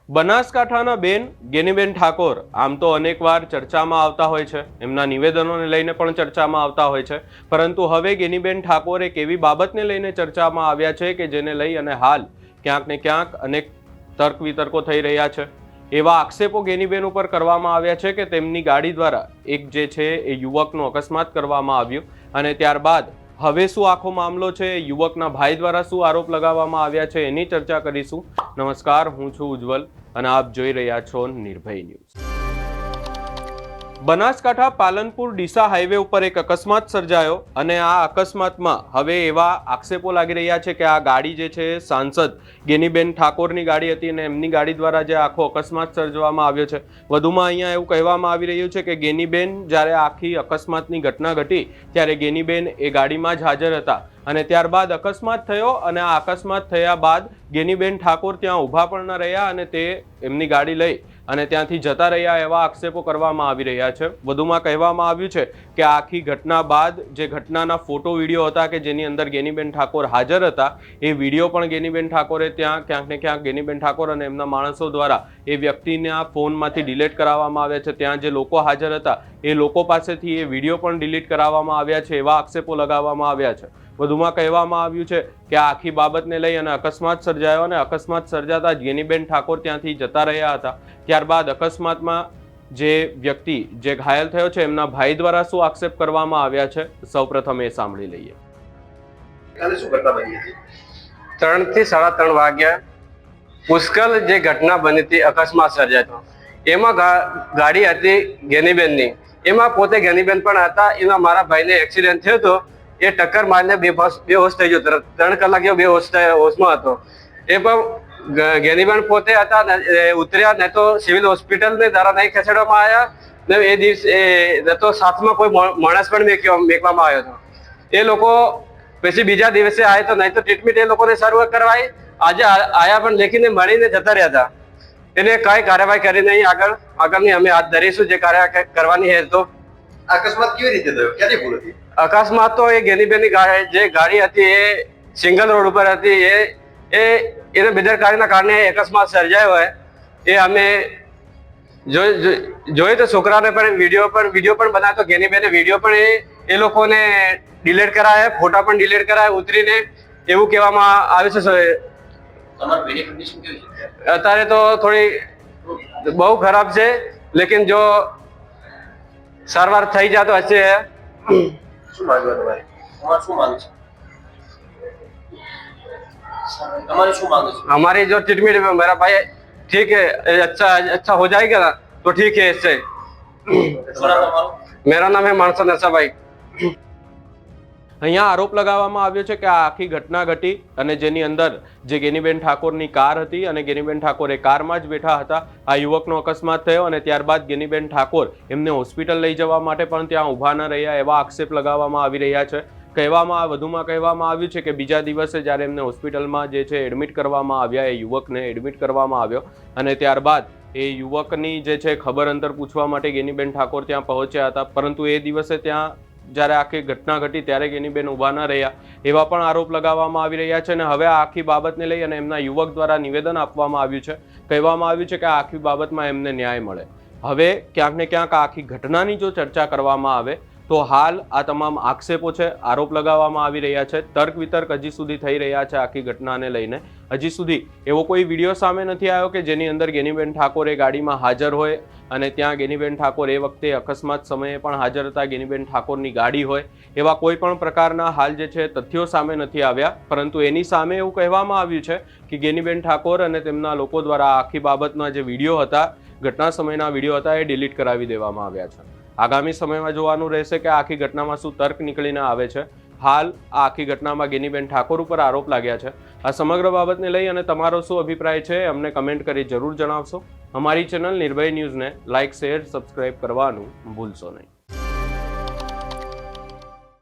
બનાસકાંઠાના બેન ગેનીબેન ઠાકોર આમ તો અનેકવાર ચર્ચામાં આવતા હોય છે, એમના નિવેદનોને લઈને પણ ચર્ચામાં આવતા હોય છે, પરંતુ હવે ગેનીબેન ઠાકોર એક એવી બાબતને લઈને ચર્ચામાં આવ્યા છે કે જેને લઈ અને હાલ ક્યાંક ને ક્યાંક અનેક તર્ક વિતર્કો થઈ રહ્યા છે। એવા આક્ષેપો ગેનીબેન ઉપર કરવામાં આવ્યા છે કે તેમની ગાડી દ્વારા એક જે છે એ યુવકનો અકસ્માત કરવામાં આવ્યો અને ત્યારબાદ હવે શું આખો મામલો છે, યુવકના ભાઈ દ્વારા શું આરોપ લગાવવામાં આવ્યા છે એની ચર્ચા કરીશું। નમસ્કાર, હું છું ઉજ્જવલ અને આપ જોઈ રહ્યા છો નિર્ભય ન્યૂઝ। બનાસકાંઠા પાલનપુર ડીસા હાઈવે ઉપર એક અકસ્માત સર્જાયો અને આ અકસ્માતમાં હવે એવા આક્ષેપો લાગી રહ્યા છે કે આ ગાડી જે છે સાંસદ ગેનીબેન ઠાકોરની ગાડી હતી અને એમની ગાડી દ્વારા જે આખો અકસ્માત સર્જવામાં આવ્યો છે। વધુમાં અહીંયા એવું કહેવામાં આવી રહ્યું છે કે ગેનીબેન જ્યારે આખી અકસ્માતની ઘટના ઘટી ત્યારે ગેનીબેન એ ગાડીમાં જ હાજર હતા અને ત્યારબાદ અકસ્માત થયો અને આ અકસ્માત થયા બાદ ગેનીબેન ઠાકોર ત્યાં ઊભા પણ ન રહ્યા અને તે એમની ગાડી લઈ અને ત્યાંથી જતા રહ્યા એવા આક્ષેપો કરવામાં આવી રહ્યા છે। વધુમાં કહેવામાં આવ્યું છે કે આખી ઘટના બાદ જે ઘટનાના ફોટો વિડીયો હતા કે જેની અંદર ગેનીબેન ઠાકોર હાજર હતા એ વિડીયો પણ ગેનીબેન ઠાકોરે ત્યાં ક્યાંક ને ક્યાંક ગેનીબેન ઠાકોર અને એમના માણસો દ્વારા એ વ્યક્તિના ફોનમાંથી ડિલીટ કરાવવામાં આવ્યા છે। ત્યાં જે લોકો હાજર હતા એ લોકો પાસેથી એ વિડીયો પણ ડિલીટ કરાવવામાં આવ્યા છે એવા આક્ષેપો લગાવવામાં આવ્યા છે। વધુમાં કહેવામાં આવ્યું છે કે આ આખી બાબતને લઈ અને અકસ્માત સર્જાયો અને અકસ્માત સર્જાતા જ ગેનીબેન ઠાકોર ત્યાંથી જતા રહ્યા હતા। ત્યારબાદ અકસ્માતમાં જે વ્યક્તિ જે ઘાયલ થયો છે એમના ભાઈ દ્વારા શું આક્ષેપ કરવામાં આવ્યા છે સૌપ્રથમ એ સાંભળી લઈએ। 3 થી 3:30 વાગ્યા પુષ્કળ જે ઘટના બની હતી, અકસ્માત સર્જાયો એમાં ગાડી હતી ગેનીબેનની, એમાં પોતે ગેનીબેન પણ હતા। એમાં મારા ભાઈને એક્સિડન્ટ થયો હતો, એ ટક્કર મારીને બેહોશ થઈ ગયો, 3 કલાક જેવો હોશમાં હતો। એ પણ ગેનીબેન પોતે હતા, ઉતર્યા ને તો સિવિલ હોસ્પિટલને દ્વારા નહીં ખસેડવામાં આવ્યા ને એ દિવસે તો સાથમાં કોઈ માણસ પણ મેકવામાં આવ્યો હતો। એ લોકો પછી બીજા દિવસે આવ્યા તો નહીં તો ટ્રીટમેન્ટ એ લોકોને શરૂઆત કરવાઈ, આજે આયા પણ લેખીને મળીને જતા રહ્યા હતા। એને કઈ કાર્યવાહી કરી નહીં, આગળની અમે હાથ ધરીશું જે કાર્યવાહી કરવાની છે। તો અકસ્માત કેવી રીતે થયો, ક્યાંથી ભૂલ હતી? અકસ્માત તો એ ગેનીબેનની જે ગાડી હતી એ સિંગલ રોડ ઉપર હતી, એને બેદરકારીના કારણે અકસ્માત સર્જાયો હોય। એ અમે જોઈ તો છોકરાને પણ વિડીયો પણ બનાવ્યો તો ગેનીબેને વિડીયો પણ એ લોકોને ડિલીટ કરાયા, ફોટા પણ ડિલીટ કરાયા ઉતરીને, એવું કહેવામાં આવે છે। તમારી બેની કન્ડિશન કેવી છે? અત્યારે તો થોડી બહુ ખરાબ છે, લેકિન જો સારવાર થઈ જાય તો હશે। શું માંગવા તમારે? તમારે શું માંગ છે? તમારે શું માંગ છે? हमारी जो ट्रीटमेंट में मेरा भाई ठीक है, अच्छा हो जाएगा ना तो ठीक है। इससे मेरा नाम है मानसा नसाभाई। અહીંયા આરોપ લગાવવામાં આવ્યો છે કે આ આખી ઘટના ઘટી અને જેની અંદર જે ગેનીબેન ઠાકોરની કાર હતી અને ગેનીબેન ઠાકોર એ કારમાં જ બેઠા હતા, આ યુવકનો અકસ્માત થયો અને ત્યારબાદ ગેનીબેન ઠાકોર એમને હોસ્પિટલ લઈ જવા માટે પણ ત્યાં ઊભા ન રહ્યા એવા આક્ષેપ લગાવવામાં આવી રહ્યા છે। વધુમાં કહેવામાં આવ્યું છે કે બીજા દિવસે જ્યારે એમને હોસ્પિટલમાં જે છે એડમિટ કરવામાં આવ્યા, એ યુવકને એડમિટ કરવામાં આવ્યો અને ત્યારબાદ એ યુવકની જે છે ખબર અંતર પૂછવા માટે ગેનીબેન ઠાકોર ત્યાં પહોંચ્યા હતા, પરંતુ એ દિવસે ત્યાં જ્યારે આખી ઘટના ઘટી ત્યારે ગેનીબેન ઊભા ન રહ્યા એવા પણ આરોપ લગાવવામાં આવી રહ્યા છે। અને હવે આ આખી બાબતને લઈ અને એમના યુવક દ્વારા નિવેદન આપવામાં આવ્યું છે, કહેવામાં આવ્યું છે કે આ આખી બાબતમાં એમને ન્યાય મળે। હવે ક્યાંક ને ક્યાંક આ આખી ઘટનાની જો ચર્ચા કરવામાં આવે તો હાલ આ તમામ આક્ષેપો છે, આરોપ લગાવવામાં આવી રહ્યા છે, તર્ક વિતર્ક હજી સુધી થઈ રહ્યા છે આખી ઘટનાને લઈને। હજી સુધી એવો કોઈ વિડીયો સામે નથી આવ્યો કે જેની અંદર ગેનીબેન ઠાકોર એ ગાડીમાં હાજર હોય અને ત્યાં ગેનીબેન ઠાકોર એ વખતે અકસ્માત સમયે પણ હાજર હતા, ગેનીબેન ઠાકોરની ગાડી હોય, એવા કોઈ પણ પ્રકારના હાલ જે છે તથ્યો સામે નથી આવ્યા। પરંતુ એની સામે એવું કહેવામાં આવ્યું છે કે ગેનીબેન ઠાકોર અને તેમના લોકો દ્વારા આખી બાબતના જે વિડીયો હતા, ઘટના સમયના વિડીયો હતા, એ ડિલીટ કરાવી દેવામાં આવ્યા છે। આગામી સમયમાં જોવાનું રહેશે કે આખી ઘટનામાં શું તર્ક નીકળીને આવે છે। હાલ આ આખી ઘટનામાં ગેનીબેન ઠાકોર ઉપર આરોપ લાગ્યા છે। આ સમગ્ર બાબતને લઈ અને તમારો શું અભિપ્રાય છે અમને કમેન્ટ કરી જરૂર જણાવશો। અમારી ચેનલ નિર્ભય ન્યૂઝને લાઇક, શેર, સબસ્ક્રાઇબ કરવાનું ભૂલશો નહીં।